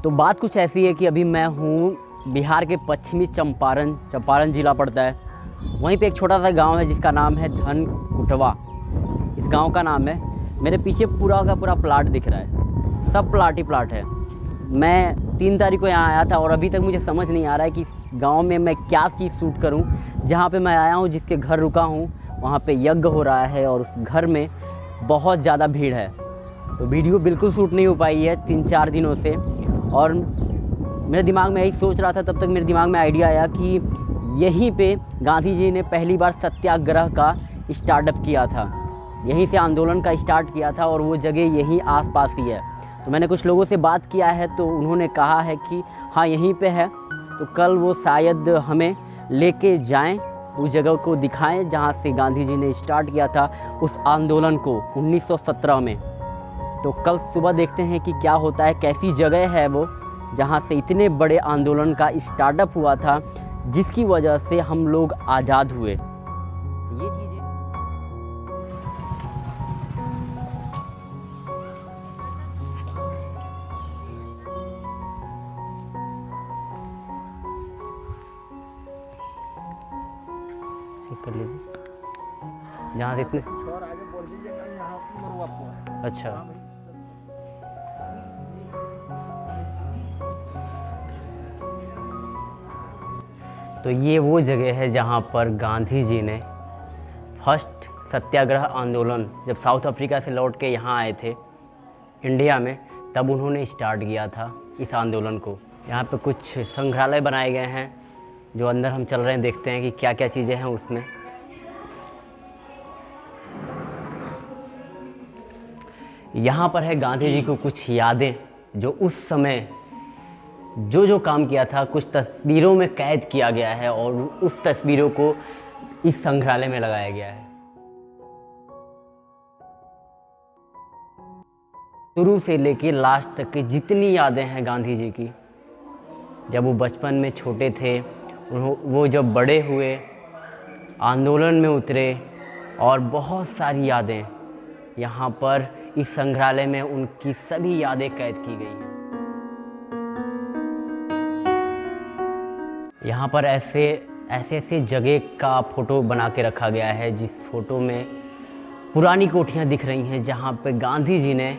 तो बात कुछ ऐसी है कि अभी मैं हूँ बिहार के पश्चिमी चंपारण ज़िला पड़ता है। वहीं पे एक छोटा सा गांव है जिसका नाम है धनकुटवा। इस गांव का नाम है। मेरे पीछे पूरा का पूरा प्लाट दिख रहा है, सब प्लाट ही प्लाट है। मैं 3 तारीख को यहाँ आया था और अभी तक मुझे समझ नहीं आ रहा है कि गांव में मैं क्या चीज़ शूट करूं। जहाँ पे मैं आया हूँ, जिसके घर रुका हूँ, वहाँ पे यज्ञ हो रहा है और उस घर में बहुत ज़्यादा भीड़ है। तो वीडियो बिल्कुल शूट नहीं हो पाई है 3-4 दिनों से। और मेरे दिमाग में यही सोच रहा था, तब तक मेरे दिमाग में आइडिया आया कि यहीं पे गांधी जी ने पहली बार सत्याग्रह का स्टार्टअप किया था, यहीं से आंदोलन का स्टार्ट किया था और वो जगह यहीं आसपास ही है। तो मैंने कुछ लोगों से बात किया है तो उन्होंने कहा है कि हाँ यहीं पे है। तो कल वो शायद हमें लेके जाएं, उस जगह को दिखाएं जहाँ से गांधी जी ने स्टार्ट किया था उस आंदोलन को 1917 में। तो कल सुबह देखते हैं कि क्या होता है, कैसी जगह है वो जहाँ से इतने बड़े आंदोलन का स्टार्टअप हुआ था, जिसकी वजह से हम लोग आज़ाद हुए। तो ये चीज़ें चेक कर लीजिए जहाँ से इतने। अच्छा, तो ये वो जगह है जहाँ पर गांधी जी ने फर्स्ट सत्याग्रह आंदोलन, जब साउथ अफ्रीका से लौट के यहाँ आए थे इंडिया में, तब उन्होंने स्टार्ट किया था इस आंदोलन को। यहाँ पे कुछ संग्रहालय बनाए गए हैं, जो अंदर हम चल रहे हैं, देखते हैं कि क्या क्या चीज़ें हैं उसमें। यहाँ पर है गांधी जी को कुछ यादें, जो उस समय जो काम किया था कुछ तस्वीरों में कैद किया गया है और उस तस्वीरों को इस संग्रहालय में लगाया गया है। शुरू से लेके लास्ट तक की जितनी यादें हैं गांधी जी की, जब वो बचपन में छोटे थे, वो जब बड़े हुए, आंदोलन में उतरे, और बहुत सारी यादें यहाँ पर इस संग्रहालय में उनकी सभी यादें कैद की गई हैं। यहाँ पर ऐसे जगह का फ़ोटो बना के रखा गया है, जिस फ़ोटो में पुरानी कोठियाँ दिख रही हैं जहाँ पे गांधी जी ने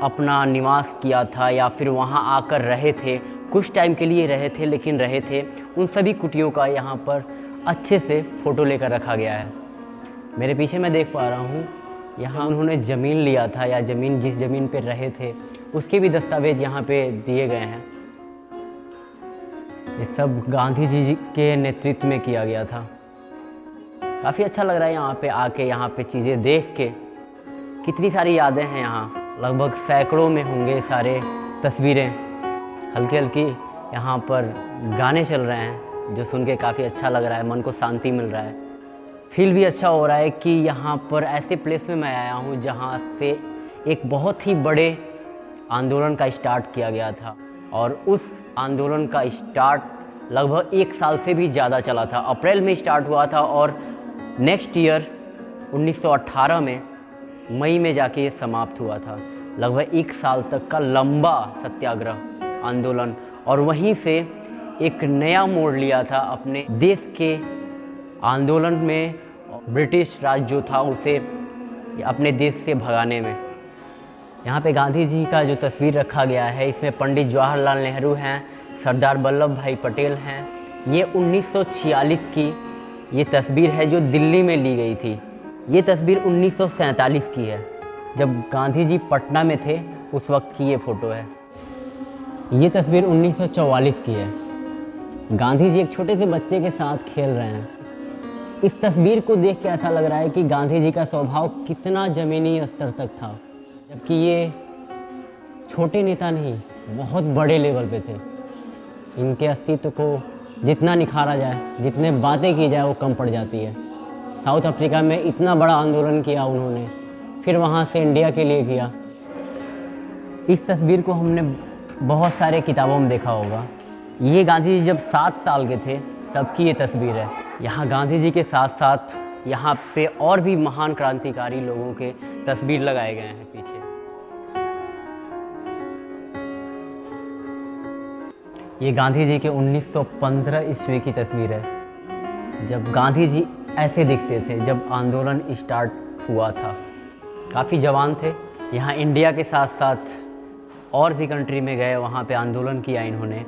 अपना निवास किया था या फिर वहाँ आकर रहे थे। कुछ टाइम के लिए रहे थे, लेकिन रहे थे। उन सभी कुटियों का यहाँ पर अच्छे से फ़ोटो लेकर रखा गया है। मेरे पीछे मैं देख पा रहा हूँ, यहाँ उन्होंने ज़मीन लिया था या जिस ज़मीन पे रहे थे उसके भी दस्तावेज यहाँ पे दिए गए हैं। ये सब गांधी जी के नेतृत्व में किया गया था। काफ़ी अच्छा लग रहा है यहाँ पे आके, यहाँ पे चीज़ें देख के। कितनी सारी यादें हैं यहाँ, लगभग सैकड़ों में होंगे सारे तस्वीरें। हल्की हल्की यहाँ पर गाने चल रहे हैं, जो सुन के काफ़ी अच्छा लग रहा है, मन को शांति मिल रहा है। फील भी अच्छा हो रहा है कि यहाँ पर ऐसे प्लेस में मैं आया हूँ जहाँ से एक बहुत ही बड़े आंदोलन का स्टार्ट किया गया था और उस आंदोलन का स्टार्ट लगभग 1 साल से भी ज़्यादा चला था। अप्रैल में स्टार्ट हुआ था और नेक्स्ट ईयर 1918 में मई में जाके ये समाप्त हुआ था। लगभग 1 साल तक का लंबा सत्याग्रह आंदोलन, और वहीं से एक नया मोड़ लिया था अपने देश के आंदोलन में। ब्रिटिश राज जो था उसे अपने देश से भगाने में। यहाँ पे गांधी जी का जो तस्वीर रखा गया है, इसमें पंडित जवाहरलाल नेहरू हैं, सरदार वल्लभ भाई पटेल हैं। ये 1946 की ये तस्वीर है जो दिल्ली में ली गई थी। ये तस्वीर 1947 की है, जब गांधी जी पटना में थे, उस वक्त की ये फ़ोटो है। ये तस्वीर 1944 की है। गांधी जी एक छोटे से बच्चे के साथ खेल रहे हैं। इस तस्वीर को देख के ऐसा लग रहा है कि गांधी जी का स्वभाव कितना ज़मीनी स्तर तक था, जबकि ये छोटे नेता नहीं, बहुत बड़े लेवल पे थे। इनके अस्तित्व को जितना निखारा जाए, जितने बातें की जाए, वो कम पड़ जाती है। साउथ अफ्रीका में इतना बड़ा आंदोलन किया उन्होंने, फिर वहाँ से इंडिया के लिए किया। इस तस्वीर को हमने बहुत सारे किताबों में देखा होगा। ये गांधी जी जब 7 साल के थे तब की ये तस्वीर है। यहाँ गांधी जी के साथ साथ यहाँ पे और भी महान क्रांतिकारी लोगों के तस्वीर लगाए गए हैं पीछे। ये गांधी जी के 1915 ईस्वी की तस्वीर है, जब गांधी जी ऐसे दिखते थे जब आंदोलन स्टार्ट हुआ था। काफ़ी जवान थे। यहाँ इंडिया के साथ साथ और भी कंट्री में गए, वहाँ पे आंदोलन किया इन्होंने।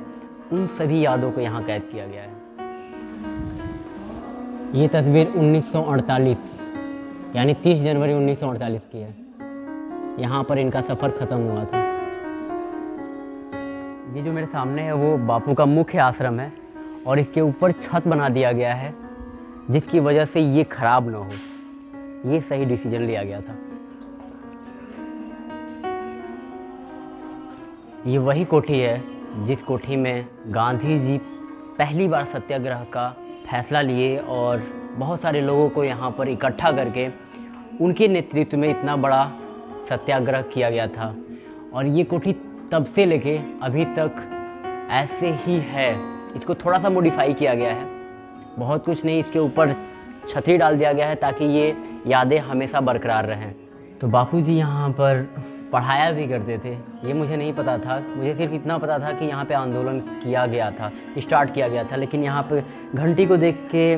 उन सभी यादों को यहाँ कैद किया गया है। ये तस्वीर 1948 यानी 30 जनवरी 1948 की है। यहाँ पर इनका सफ़र ख़त्म हुआ था। ये जो मेरे सामने है वो बापू का मुख्य आश्रम है और इसके ऊपर छत बना दिया गया है, जिसकी वजह से ये ख़राब ना हो। ये सही डिसीजन लिया गया था। ये वही कोठी है जिस कोठी में गांधी जी पहली बार सत्याग्रह का फैसला लिए और बहुत सारे लोगों को यहाँ पर इकट्ठा करके उनके नेतृत्व में इतना बड़ा सत्याग्रह किया गया था। और ये कोठी तब से लेके अभी तक ऐसे ही है। इसको थोड़ा सा मॉडिफाई किया गया है, बहुत कुछ नहीं। इसके ऊपर छतरी डाल दिया गया है ताकि ये यादें हमेशा बरकरार रहें। तो बापूजी यहाँ पर पढ़ाया भी करते थे, ये मुझे नहीं पता था। मुझे सिर्फ इतना पता था कि यहाँ पे आंदोलन किया गया था, स्टार्ट किया गया था। लेकिन यहाँ पे घंटी को देख के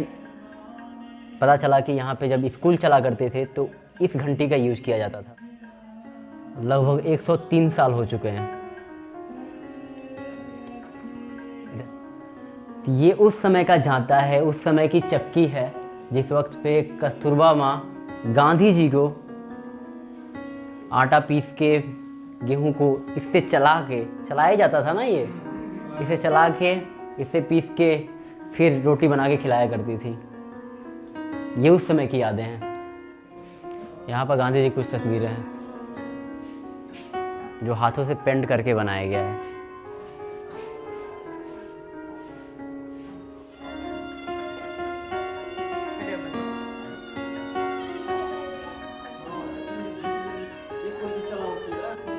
पता चला कि यहाँ पे जब स्कूल चला करते थे तो इस घंटी का यूज़ किया जाता था। लगभग 103 साल हो चुके हैं। ये उस समय का जाता है, उस समय की चक्की है जिस वक्त पे कस्तूरबा माँ गांधी जी को आटा पीस के, गेहूं को इससे चलाया जाता था ना, ये इसे चला के, इसे पीस के फिर रोटी बना के खिलाया करती थी। ये उस समय की यादें हैं। यहाँ पर गांधी जी कुछ तस्वीरें हैं जो हाथों से पेंट करके बनाया गया है।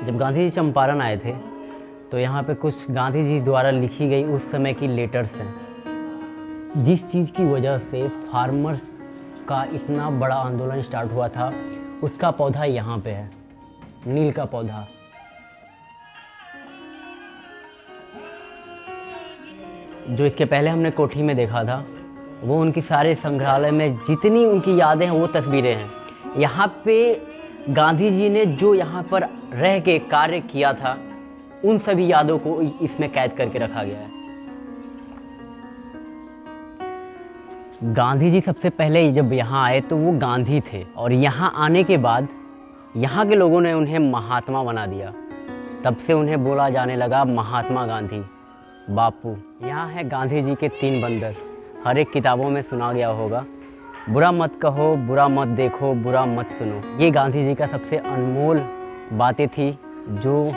जब गांधी जी चंपारण आए थे तो यहाँ पे कुछ गांधी जी द्वारा लिखी गई उस समय की लेटर्स हैं, जिस चीज़ की वजह से फार्मर्स का इतना बड़ा आंदोलन स्टार्ट हुआ था। उसका पौधा यहाँ पे है, नील का पौधा। जो इसके पहले हमने कोठी में देखा था, वो उनकी सारे संग्रहालय में जितनी उनकी यादें हैं वो तस्वीरें हैं। यहाँ पे गांधी जी ने जो यहाँ पर रह के कार्य किया था, उन सभी यादों को इसमें कैद करके रखा गया है। गांधी जी सबसे पहले जब यहाँ आए तो वो गांधी थे, और यहाँ आने के बाद यहाँ के लोगों ने उन्हें महात्मा बना दिया। तब से उन्हें बोला जाने लगा महात्मा गांधी, बापू। यहाँ है गांधी जी के 3 बंदर। हर एक किताबों में सुना गया होगा, बुरा मत कहो, बुरा मत देखो, बुरा मत सुनो। ये गांधी जी का सबसे अनमोल बातें थी जो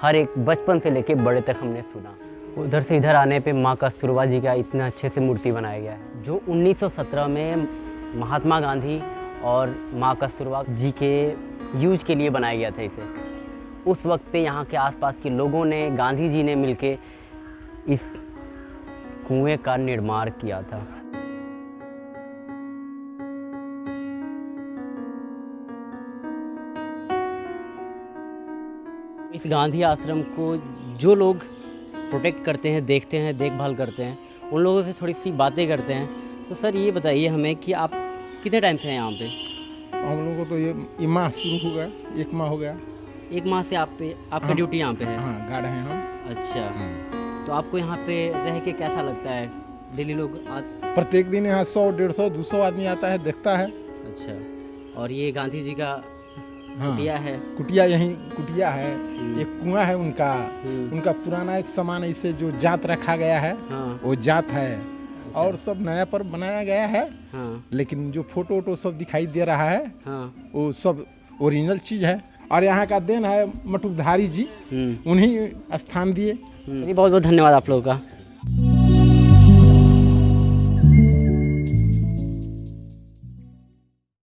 हर एक बचपन से लेके बड़े तक हमने सुना। उधर से इधर आने पे माँ कस्तूरबा जी का इतना अच्छे से मूर्ति बनाया गया है, जो 1917 में महात्मा गांधी और माँ कस्तूरबा जी के यूज के लिए बनाया गया था इसे। उस वक्त पे यहाँ के आसपास के लोगों ने, गांधी जी ने मिलके इस कुएं का निर्माण किया था। इस गांधी आश्रम को जो लोग प्रोटेक्ट करते हैं, देखते हैं, देखभाल करते हैं, उन लोगों से थोड़ी सी बातें करते हैं। तो सर ये बताइए हमें कि आप कितने टाइम से हैं यहाँ पे? हम लोगों को तो ये माह शुरू हो गया, 1 माह हो गया। 1 माह से आपका ड्यूटी यहाँ पे है? हाँ, गार्ड हैं हम। अच्छा। तो आपको यहाँ पे रह के कैसा लगता है? डेली लोग प्रत्येक दिन यहाँ 100, 150, 200 आदमी आता है, देखता है। अच्छा। और ये गांधी जी का कुटिया है? कुटिया यहीं कुटिया है। एक कुआं है उनका पुराना एक सामान इसे जो जात रखा गया है। हाँ। वो जात है। अच्छा। और सब नया पर बनाया गया है। हाँ। लेकिन जो फोटो वोटो सब दिखाई दे रहा है। हाँ। वो सब ओरिजिनल चीज है। और यहाँ का देन है मटुकधारी जी, उन्हीं स्थान दिए। बहुत बहुत धन्यवाद आप लोगों का।